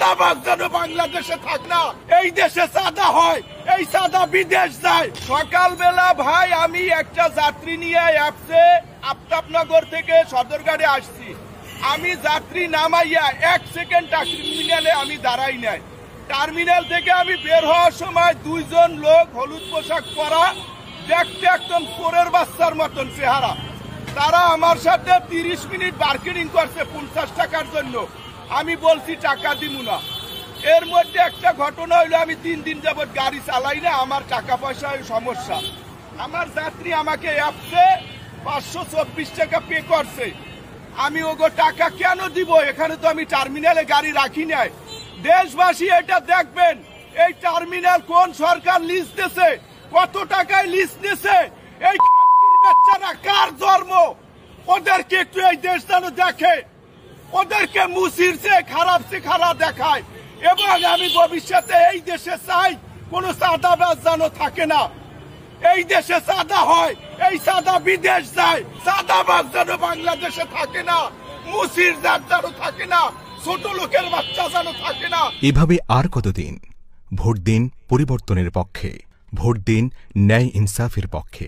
চাঁদাবাজ যেন বাংলাদেশে থাক না। এই দেশে চাঁদা হয়, এই চাঁদা বিদেশ যায়। সকালবেলা ভাই আমি একটা যাত্রী নিয়ে অ্যাপসে আফতাবনগর থেকে সদরঘাটে আসছি। আমি যাত্রী নামাইয়া 1 সেকেন্ড টার্মিনালে আমি দাঁড়াই নাই। টার্মিনাল থেকে আমি বের হওয়ার সময় 2 জন লোক হলুদ পোশাক পরা, দেখতে একদম চোরের বাচ্চার মতন চেহারা। তারা আমার সাথে 30 মিনিট বার্গেনিং করছে 50 টাকার জন্য। আমি বলছি টাকা দিব না। এর মধ্যে একটা ঘটনা হইলো, আমি 3 দিন যাবত গাড়ি চালাই না, আমার টাকা পয়সার সমস্যা। আমার যাত্রী আমাকে অ্যাপসে 524 টাকা পে করছে। আমি ওগো টাকা কেন দিব? এখানে তো আমি টার্মিনালে গাড়ি রাখি নাই। দেশবাসী এটা দেখবেন, এই টার্মিনাল কোন সরকার লিজ দিয়েছে, কত টাকায় লিজ দিয়েছে, এই বাচ্চারা কার জন্ম, ওদেরকে একটু এই দেশ যেন দেখে, ওদেরকে মুসির সে খারাপ দেখায়। এবং আমি ভবিষ্যতে এই দেশে চাই কোন চাঁদাবাজ যেন থাকে না। এই দেশে চাঁদা হয়, এই চাঁদা বিদেশ যায়। চাঁদাবাজ যেন বাংলাদেশে থাকে না, মুসির যেন থাকে না, ছোট লোকের বাচ্চা যেন থাকে না। এভাবে আর কতদিন? ভোট দিন পরিবর্তনের পক্ষে, ভোট দিন ন্যায় ইনসাফের পক্ষে।